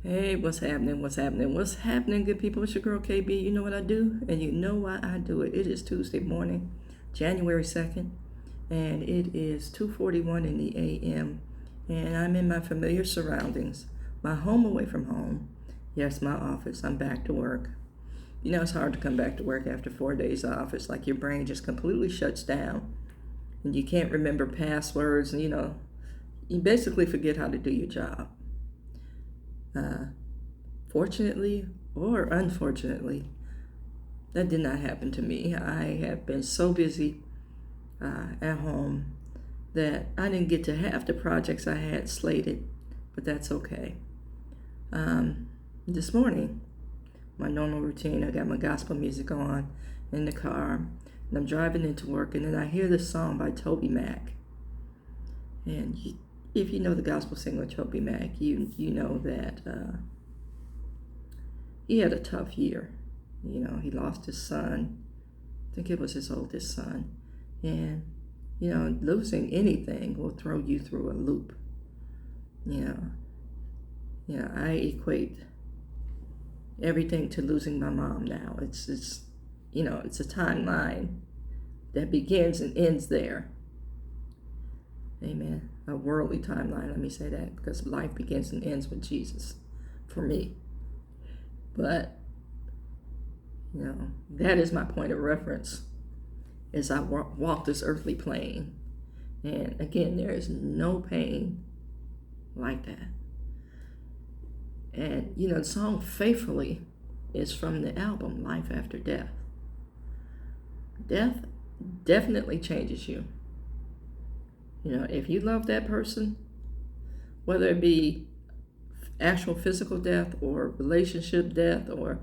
Hey, what's happening? What's happening? What's happening, good people? It's your girl KB. You know what I do, and you know why I do it. It is Tuesday morning, January 2nd, and it is 2:41 in the a.m., and I'm in my familiar surroundings, my home away from home. Yes, my office. I'm back to work. You know, it's hard to come back to work after 4 days off. It's like your brain just completely shuts down, and you can't remember passwords, and you basically forget how to do your job. Uh, Fortunately or unfortunately, that did not happen to me. I have been so busy at home that I didn't get to half the projects I had slated, but that's okay. This morning, my normal routine, I got my gospel music on in the car, and I'm driving into work, and then I hear this song by Toby Mac. And if you know the gospel singer Toby Mac, you know that he had a tough year. He lost his son. I think it was his oldest son. And, losing anything will throw you through a loop. I equate everything to losing my mom now. It's a timeline that begins and ends there. Amen. A worldly timeline, let me say that, because life begins and ends with Jesus for me. But, that is my point of reference as I walk this earthly plane. And again, there is no pain like that. And, the song Faithfully is from the album Life After Death. Death definitely changes you. If you love that person, whether it be actual physical death or relationship death or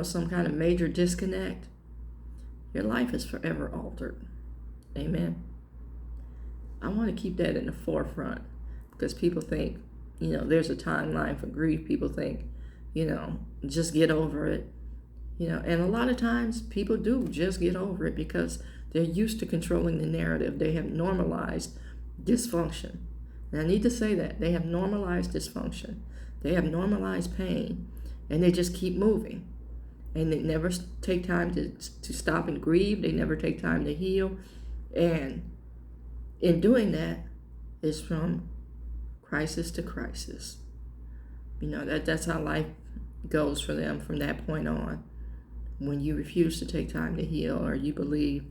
some kind of major disconnect, your life is forever altered. Amen. I want to keep that in the forefront because people think there's a timeline for grief. People think just get over it, and a lot of times people do just get over it because they're used to controlling the narrative. They have normalized dysfunction. And I need to say that they have normalized dysfunction. They have normalized pain, and they just keep moving. And they never take time to stop and grieve. They never take time to heal. And in doing that, it's from crisis to crisis. That's how life goes for them from that point on. When you refuse to take time to heal, or you believe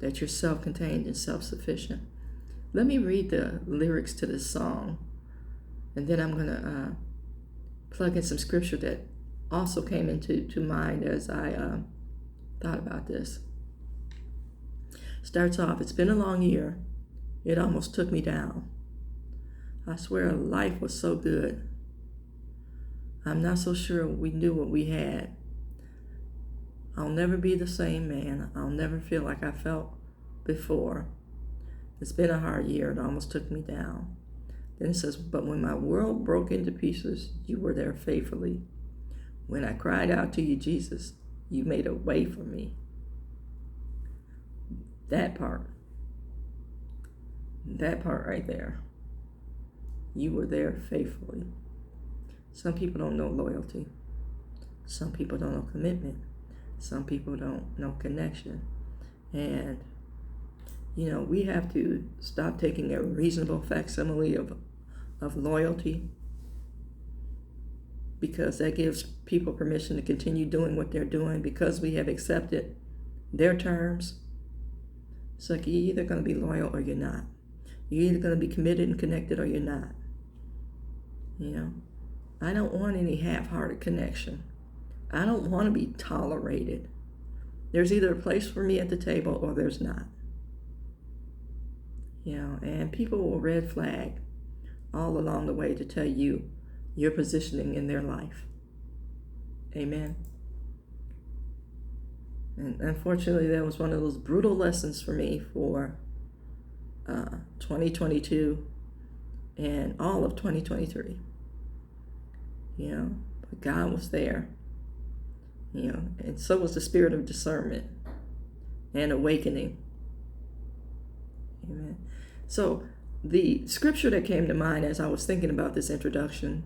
that you're self-contained and self-sufficient. Let me read the lyrics to this song, and then I'm going to plug in some scripture that also came into mind as I thought about this. Starts off, it's been a long year. It almost took me down. I swear life was so good. I'm not so sure we knew what we had. I'll never be the same man. I'll never feel like I felt before. It's been a hard year. It almost took me down. Then it says, but when my world broke into pieces, you were there faithfully. When I cried out to you, Jesus, you made a way for me. That part right there. You were there faithfully. Some people don't know loyalty. Some people don't know commitment. Some people don't know connection. And we have to stop taking a reasonable facsimile of loyalty, because that gives people permission to continue doing what they're doing because we have accepted their terms. It's like you're either going to be loyal or you're not. You're either going to be committed and connected or you're not. I don't want any half-hearted connection. I don't want to be tolerated. There's either a place for me at the table or there's not. And people will red flag all along the way to tell you your positioning in their life. Amen. And unfortunately, that was one of those brutal lessons for me for 2022 and all of 2023. But God was there. And so was the spirit of discernment and awakening. Amen. So the scripture that came to mind as I was thinking about this introduction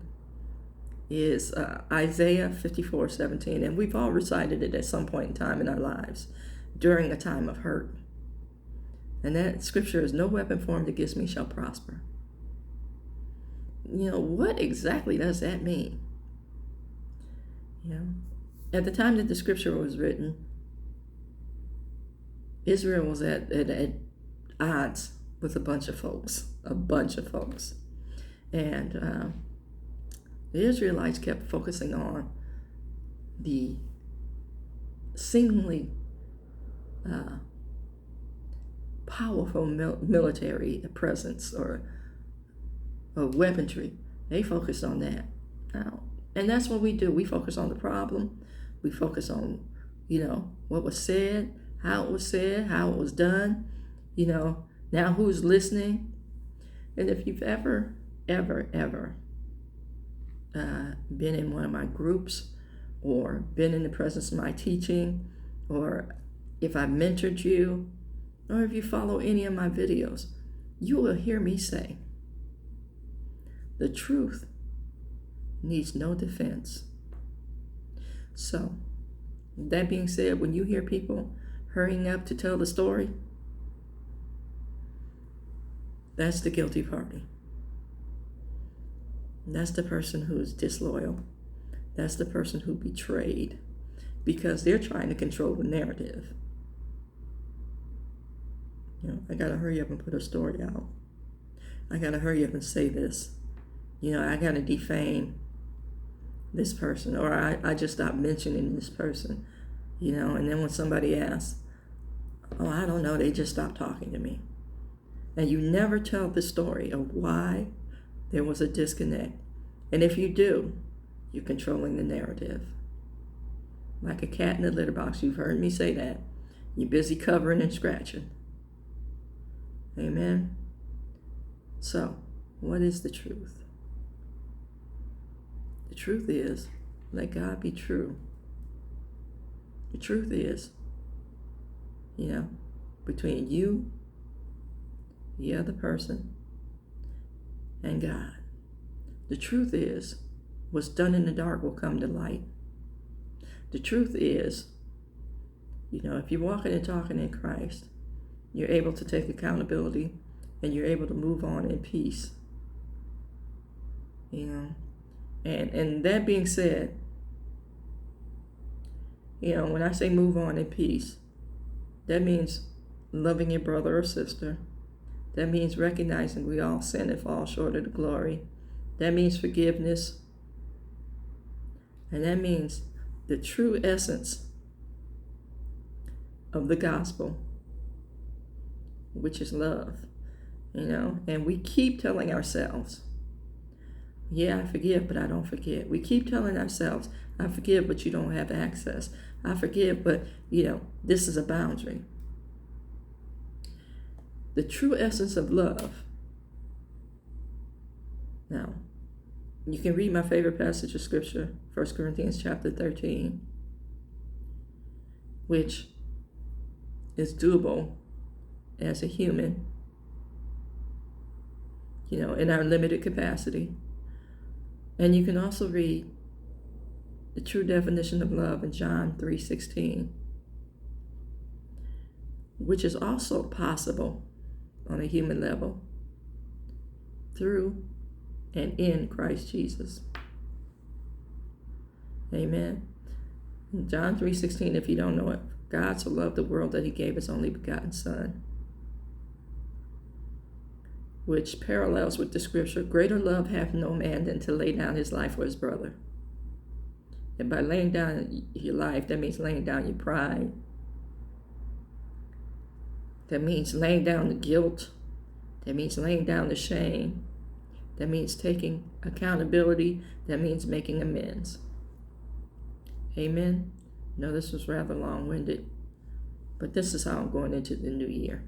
is Isaiah 54:17, and we've all recited it at some point in time in our lives during a time of hurt. And that scripture is, no weapon formed against me shall prosper. What exactly does that mean? At the time that the scripture was written, Israel was at odds with a bunch of folks. And the Israelites kept focusing on the seemingly powerful military presence or weaponry. They focused on that. And that's what we do. We focus on the problem. We focus on, what was said, how it was said, how it was done, now who's listening. And if you've ever been in one of my groups or been in the presence of my teaching, or if I mentored you, or if you follow any of my videos, you will hear me say, the truth needs no defense. So, that being said, when you hear people hurrying up to tell the story, that's the guilty party. That's the person who is disloyal. That's the person who betrayed, because they're trying to control the narrative. I gotta hurry up and put a story out. I gotta hurry up and say this. I gotta defame this person, or I just stopped mentioning this person, and then when somebody asks, oh, I don't know, they just stopped talking to me. And you never tell the story of why there was a disconnect. And if you do, you're controlling the narrative. Like a cat in a litter box, you've heard me say that. You're busy covering and scratching. Amen? So, what is the truth? The truth is, let God be true. The truth is, between you, the other person, and God. The truth is, what's done in the dark will come to light. The truth is, if you're walking and talking in Christ, you're able to take accountability and you're able to move on in peace. And that being said, when I say move on in peace, that means loving your brother or sister. That means recognizing we all sin and fall short of the glory. That means forgiveness. And that means the true essence of the gospel, which is love. And we keep telling ourselves, yeah, I forgive, but I don't forget. We keep telling ourselves, I forgive, but you don't have access. I forgive, but, this is a boundary. The true essence of love. Now, you can read my favorite passage of scripture, 1 Corinthians chapter 13, which is doable as a human, in our limited capacity. And you can also read the true definition of love in John 3:16, which is also possible on a human level through and in Christ Jesus. Amen. In John 3:16, if you don't know it, God so loved the world that he gave his only begotten Son, which parallels with the scripture, greater love hath no man than to lay down his life for his brother. And by laying down your life, that means laying down your pride. That means laying down the guilt. That means laying down the shame. That means taking accountability. That means making amends. Amen. No, this was rather long-winded, but this is how I'm going into the new year.